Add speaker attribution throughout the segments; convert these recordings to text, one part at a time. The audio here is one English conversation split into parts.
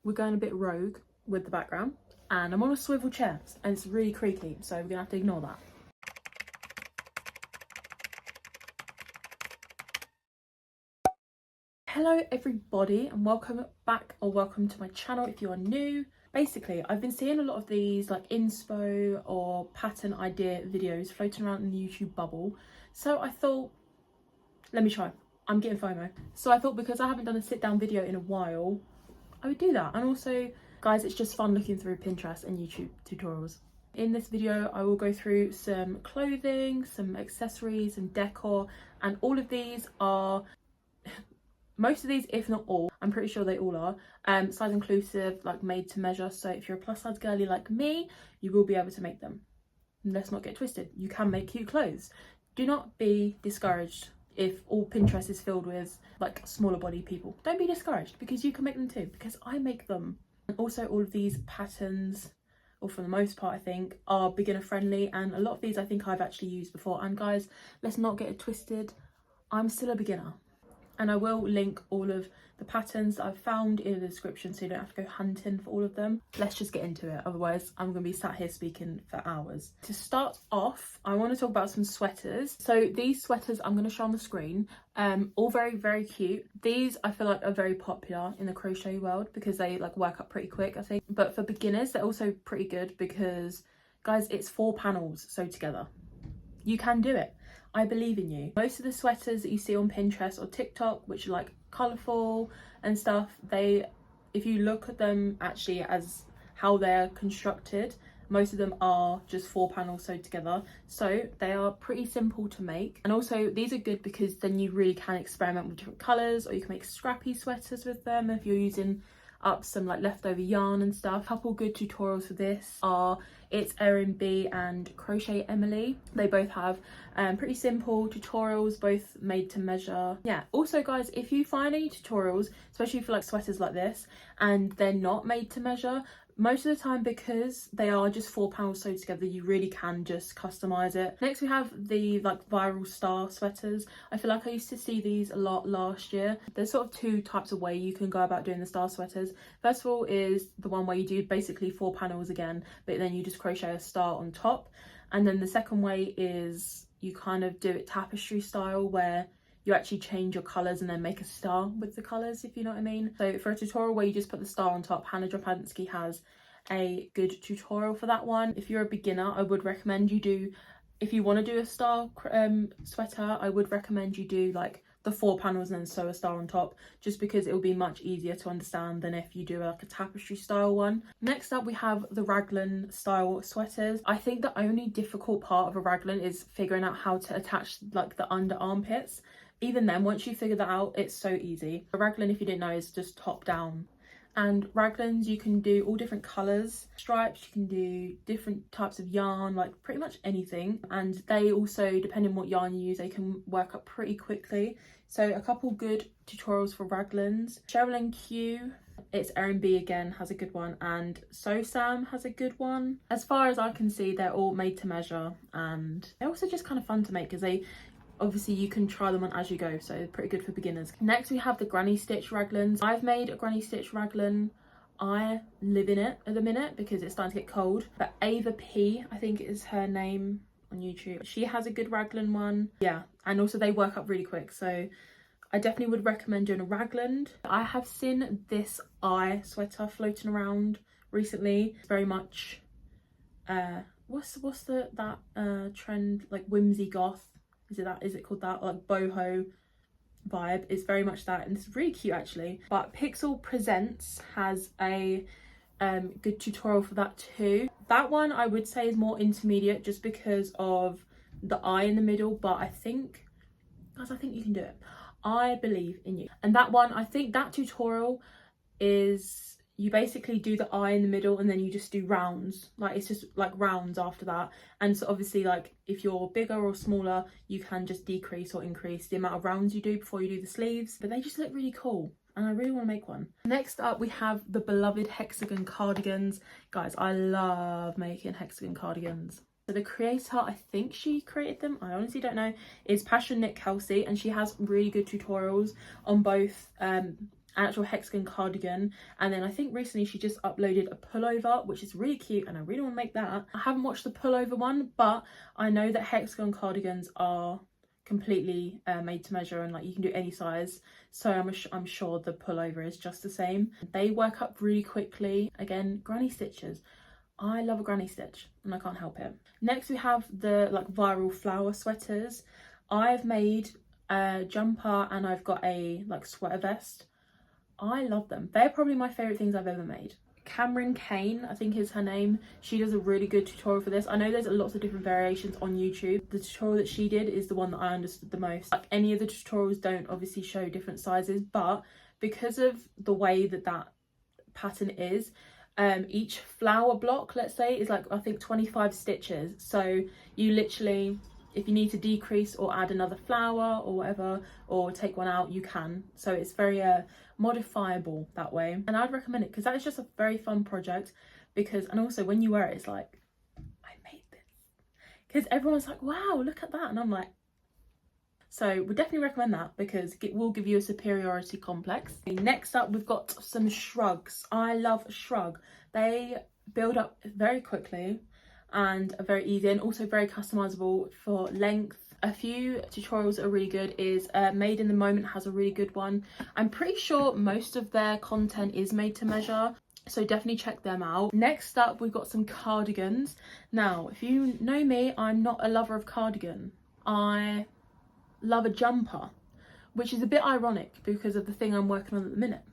Speaker 1: we're going a bit rogue with the background, and I'm on a swivel chair and it's really creaky, so we're gonna have to ignore that. Hello everybody, and welcome back, or welcome to my channel if you are new. Basically, I've been seeing a lot of these like inspo or pattern idea videos floating around in the YouTube bubble, so I thought, let me try. I'm getting FOMO. So I thought, because I haven't done a sit down video in a while, I would do that. And also, guys, it's just fun looking through Pinterest and YouTube tutorials. In this video, I will go through some clothing, some accessories and decor, and all of these are, most of these, if not all, I'm pretty sure they all are, size inclusive, like made to measure. So if you're a plus size girly like me, you will be able to make them. And let's not get twisted. You can make cute clothes. Do not be discouraged if all Pinterest is filled with like smaller body people. Don't be discouraged, because you can make them too, because I make them. And also, all of these patterns, or for the most part I think, are beginner friendly, and a lot of these I think I've actually used before. And guys, let's not get it twisted, I'm still a beginner. And I will link all of the patterns that I've found in the description, so you don't have to go hunting for all of them. Let's just get into it, otherwise I'm going to be sat here speaking for hours. To start off, I want to talk about some sweaters. So these sweaters I'm going to show on the screen, all very, very cute. These I feel like are very popular in the crochet world because they like work up pretty quick, I think. But for beginners, they're also pretty good because, guys, it's 4 panels sewed together. You can do it. I believe in you. Most of the sweaters that you see on Pinterest or TikTok, which are like colourful and stuff, they, if you look at them actually as how they're constructed, most of them are just 4 panels sewed together. So they are pretty simple to make. And also these are good because then you really can experiment with different colours, or you can make scrappy sweaters with them if you're using up some like leftover yarn and stuff. A couple good tutorials for this are It's Erin B and Crochet Emily. They both have pretty simple tutorials, both made to measure. Yeah, also guys, if you find any tutorials, especially for like sweaters like this, and they're not made to measure, most of the time, because they are just 4 panels sewed together, you really can just customize it. Next we have the like viral star sweaters. I feel like I used to see these a lot last year. There's sort of 2 types of way you can go about doing the star sweaters. First of all is the one where you do basically 4 panels again, but then you just crochet a star on top. And then the second way is you kind of do it tapestry style, where you actually change your colours and then make a star with the colours, if you know what I mean. So for a tutorial where you just put the star on top, Hannah Dropansky has a good tutorial for that one. If you're a beginner, I would recommend you do, if you want to do a star sweater, I would recommend you do like the 4 panels and then sew a star on top, just because it will be much easier to understand than if you do like a tapestry style one. Next up we have the raglan style sweaters. I think the only difficult part of a raglan is figuring out how to attach like the under armpits. Even then, once you figure that out, it's so easy. A raglan, if you didn't know, is just top down. And raglans, you can do all different colours. Stripes, you can do different types of yarn, like pretty much anything. And they also, depending on what yarn you use, they can work up pretty quickly. So a couple good tutorials for raglans. Cheryl and Q, It's Erin B again, has a good one, and So Sam has a good one. As far as I can see, they're all made to measure, and they're also just kind of fun to make because they, obviously you can try them on as you go, so pretty good for beginners. Next we have the granny stitch raglans. I've made a granny stitch raglan. I live in it at the minute because it's starting to get cold. But Ava P, I think is her name on YouTube, she has a good raglan one. Yeah, and also they work up really quick, so I definitely would recommend doing a raglan. I have seen this eye sweater floating around recently. It's very much what's that trend, like whimsy goth, is it called that, like boho vibe? It's very much that, and it's really cute actually. But Pixel Presents has a good tutorial for that too. That one I would say is more intermediate just because of the eye in the middle, but I think, guys, I think you can do it. I believe in you. And that one, I think that tutorial is, you basically do the eye in the middle and then you just do rounds, like it's just like rounds after that. And so obviously, like if you're bigger or smaller, you can just decrease or increase the amount of rounds you do before you do the sleeves. But they just look really cool and I really want to make one. Next up we have the beloved hexagon cardigans. Guys, I love making hexagon cardigans. So the creator, I think she created them, I honestly don't know, is Passion Nick Kelsey, and she has really good tutorials on both an actual hexagon cardigan, and then I think recently she just uploaded a pullover which is really cute and I really want to make that. I haven't watched the pullover one, but I know that hexagon cardigans are completely made to measure and like you can do any size, so I'm sure the pullover is just the same. They work up really quickly. Again, granny stitches, I love a granny stitch and I can't help it. Next we have the like viral flower sweaters. I've made a jumper and I've got a like sweater vest. I love them. They're probably my favourite things I've ever made. Cameron Kane, I think is her name. She does a really good tutorial for this. I know there's lots of different variations on YouTube. The tutorial that she did is the one that I understood the most. Like any of the tutorials don't obviously show different sizes, but because of the way that that pattern is, each flower block, let's say, is like I think 25 stitches. So you literally, if you need to decrease or add another flower or whatever, or take one out, you can. So it's very modifiable that way, and I'd recommend it because that is just a very fun project. Because, and also when you wear it, it's like, I made this, because everyone's like, wow, look at that, and I'm like, so we definitely recommend that because it will give you a superiority complex. Next up, we've got some shrugs. I love shrug. They build up very quickly and are very easy and also very customizable for length. A few tutorials that are really good is Made in the Moment has a really good one. I'm pretty sure most of their content is made to measure, so definitely check them out. Next up, we've got some cardigans. Now, if you know me, I'm not a lover of cardigan. I love a jumper, which is a bit ironic because of the thing I'm working on at the minute,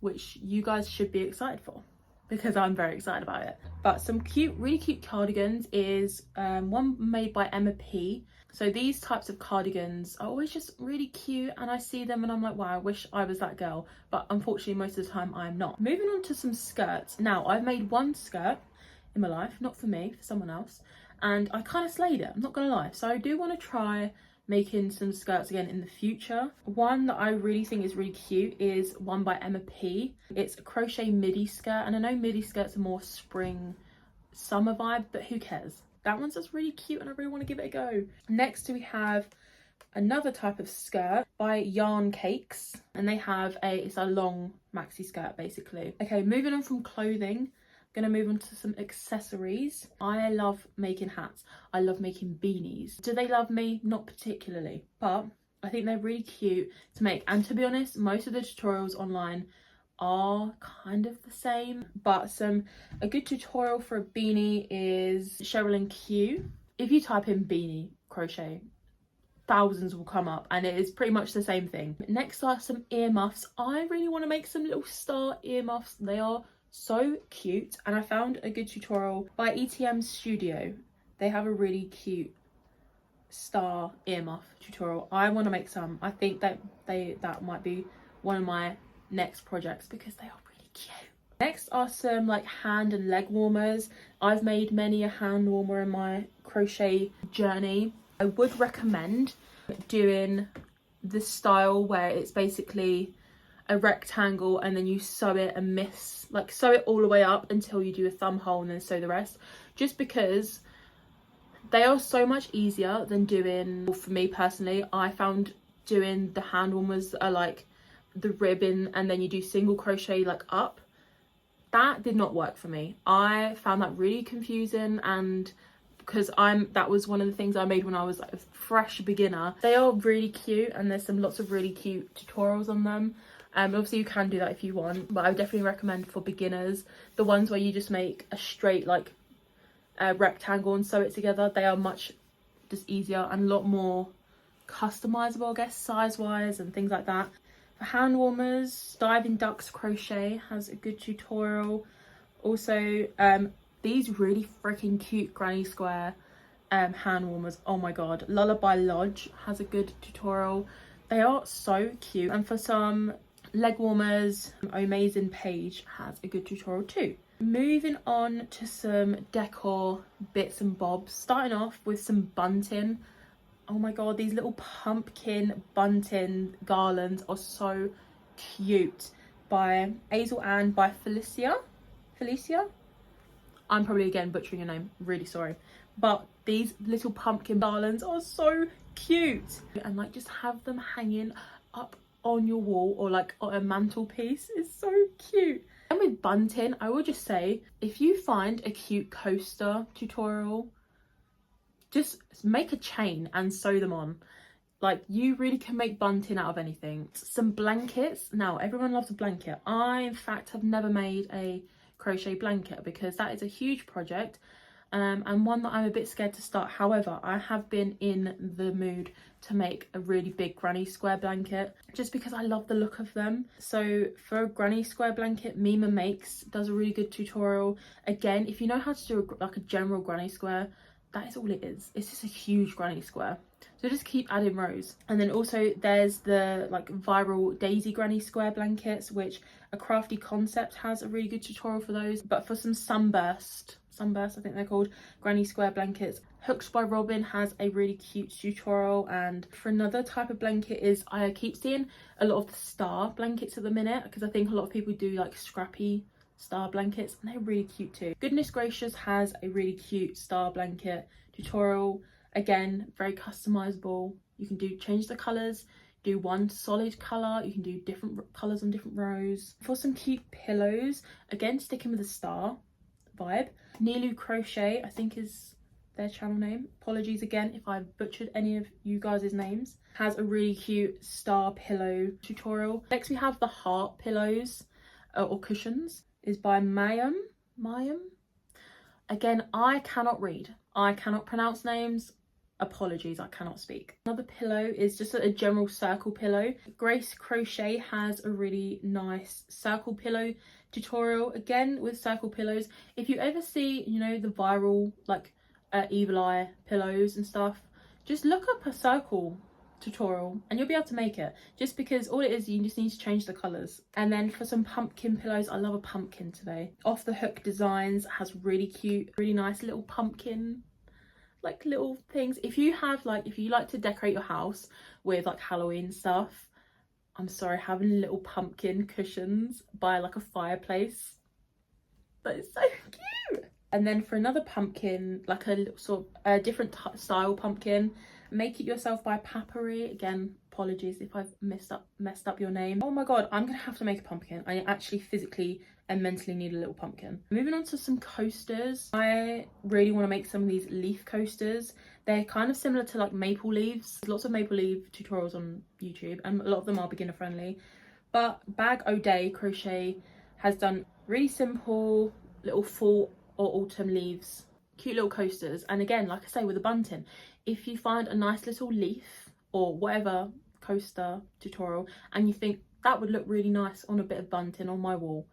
Speaker 1: which you guys should be excited for, because I'm very excited about it. But some cute, really cute cardigans is one made by Emma P. So these types of cardigans are always just really cute, and I see them and I'm like, wow, I wish I was that girl. But unfortunately, most of the time I'm not. Moving on to some skirts. Now, I've made one skirt in my life, not for me, for someone else, and I kind of slayed it, I'm not gonna lie. So I do want to try making some skirts again in the future. One that I really think is really cute is one by Emma P. It's a crochet midi skirt, and I know midi skirts are more spring summer vibe, but who cares? That one's just really cute and I really want to give it a go. Next we have another type of skirt by Yarn Cakes, and they have it's a long maxi skirt basically. Okay, moving on from clothing, gonna move on to some accessories. I love making hats. I love making beanies. Do they love me? Not particularly, but I think they're really cute to make. And to be honest, most of the tutorials online are kind of the same, but a good tutorial for a beanie is Sherilyn Q. If you type in beanie crochet, thousands will come up, and it is pretty much the same thing. Next are some earmuffs. I really want to make some little star earmuffs. They are so cute, and I found a good tutorial by ETM Studio. They have a really cute star earmuff tutorial. I want to make some. I think that might be one of my next projects because they are really cute. Next are some like hand and leg warmers. I've made many a hand warmer in my crochet journey. I would recommend doing the style where it's basically a rectangle and then you sew it and sew it all the way up until you do a thumb hole and then sew the rest, just because they are so much easier than doing, for me personally, I found doing the hand warmers are like the ribbon and then you do single crochet like up. That did not work for me. I found that really confusing, and because that was one of the things I made when I was like a fresh beginner. They are really cute and there's lots of really cute tutorials on them. Obviously you can do that if you want, but I would definitely recommend for beginners the ones where you just make a straight like rectangle and sew it together. They are much just easier and a lot more customizable, I guess, size wise and things like that. For hand warmers, Diving Ducks Crochet has a good tutorial. Also these really freaking cute granny square hand warmers, oh my god, Lullaby Lodge has a good tutorial. They are so cute. And for some leg warmers, Amazing Page has a good tutorial too. Moving on to some decor bits and bobs, starting off with some bunting. Oh my god, these little pumpkin bunting garlands are so cute, by Hazel Ann by Felicia. I'm probably again butchering your name, really sorry, but these little pumpkin garlands are so cute, and like just have them hanging up on your wall or like on a mantelpiece. It's so cute. And with bunting, I will just say, if you find a cute coaster tutorial, just make a chain and sew them on. Like, you really can make bunting out of anything. Some blankets. Now, everyone loves a blanket. I, in fact, have never made a crochet blanket because that is a huge project. And one that I'm a bit scared to start. However, I have been in the mood to make a really big granny square blanket just because I love the look of them. So for a granny square blanket, Mima Makes does a really good tutorial. Again, if you know how to do like a general granny square, that is all it is. It's just a huge granny square. So just keep adding rows. And then also there's the like viral daisy granny square blankets, which A Crafty Concept has a really good tutorial for those. But for some sunburst, I think they're called, granny square blankets, Hooks by Robin has a really cute tutorial. And for another type of blanket is, I keep seeing a lot of the star blankets at the minute because I think a lot of people do like scrappy star blankets and they're really cute too. Goodness Gracious has a really cute star blanket tutorial. Again, very customizable. You can change the colors, do one solid color, you can do different colors on different rows. For some cute pillows, again sticking with the star vibe, Nilu Crochet, I think is their channel name. Apologies again if I've butchered any of you guys' names. Has a really cute star pillow tutorial. Next we have the heart pillows or cushions, is by Mayum. Again, I cannot read. I cannot pronounce names. Apologies, I cannot speak. Another pillow is just a general circle pillow. Grace Crochet has a really nice circle pillow tutorial. Again, with circle pillows, if you ever see, you know, the viral like evil eye pillows and stuff, just look up a circle tutorial and you'll be able to make it, just because all it is, you just need to change the colors. And then for some pumpkin pillows, I love a pumpkin today. Off the Hook Designs has really cute, really nice little pumpkin like little things. If you like to decorate your house with like Halloween stuff, I'm sorry, having little pumpkin cushions by like a fireplace, that is so cute. And then for another pumpkin, like a little sort of a different style pumpkin, Make It Yourself by Papari. Again, apologies if I've messed up your name. Oh my god, I'm gonna have to make a pumpkin. I actually physically and mentally need a little pumpkin. Moving on to some coasters. I really want to make some of these leaf coasters. They're kind of similar to like maple leaves. There's lots of maple leaf tutorials on YouTube and a lot of them are beginner friendly. But Bag O' Day Crochet has done really simple little fall or autumn leaves, cute little coasters. And again, like I say, with a bunting, if you find a nice little leaf or whatever coaster tutorial and you think that would look really nice on a bit of bunting on my wall,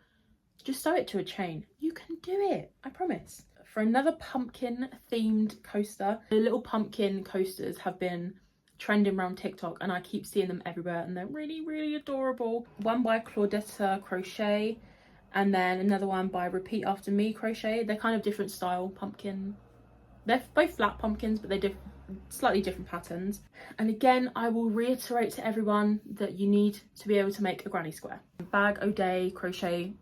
Speaker 1: just sew it to a chain. You can do it, I promise. For another pumpkin themed coaster, the little pumpkin coasters have been trending around TikTok and I keep seeing them everywhere and they're really, really adorable. One by Claudetta Crochet and then another one by Repeat After Me Crochet. They're kind of different style pumpkin. They're both flat pumpkins, but they're slightly different patterns. And again, I will reiterate to everyone that you need to be able to make a granny square. Bag O' Day Crochet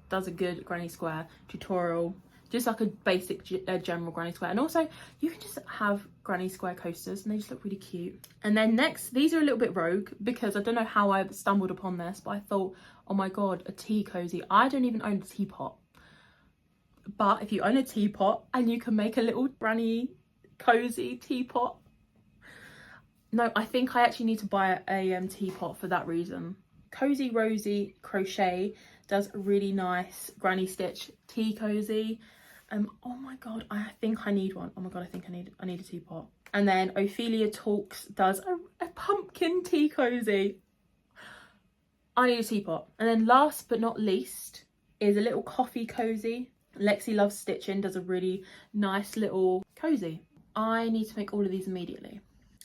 Speaker 1: does a good granny square tutorial, just like a basic general granny square. And also you can just have granny square coasters and they just look really cute. And then next, these are a little bit rogue because I don't know how I stumbled upon this, but I thought, oh my god, a tea cozy. I don't even own a teapot, but if you own a teapot and you can make a little granny cozy teapot. No, I think I actually need to buy a teapot for that reason. Cozy Rosie Crochet does a really nice granny stitch tea cozy. Oh my god, I think I need one. Oh my god, I think I need a teapot. And then Ophelia Talks does a pumpkin tea cozy. I need a teapot. And then last but not least is a little coffee cozy. Lexi Loves Stitching does a really nice little cozy. I need to make all of these immediately.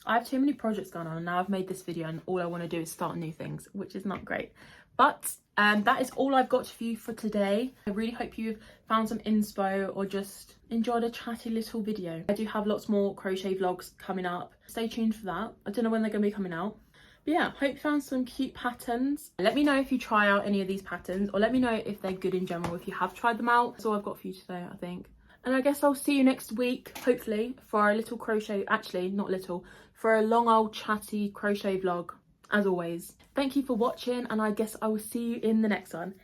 Speaker 1: I have too many projects going on and now I've made this video and all I want to do is start new things, which is not great. But that is all I've got for you for today. I really hope you've found some inspo or just enjoyed a chatty little video. I do have lots more crochet vlogs coming up. Stay tuned for that. I don't know when they're going to be coming out. But yeah, hope you found some cute patterns. Let me know if you try out any of these patterns or let me know if they're good in general, if you have tried them out. That's all I've got for you today, I think. And I guess I'll see you next week, hopefully, for a little crochet, actually, not little, for a long old chatty crochet vlog. as always. Thank you for watching, and I guess I will see you in the next one.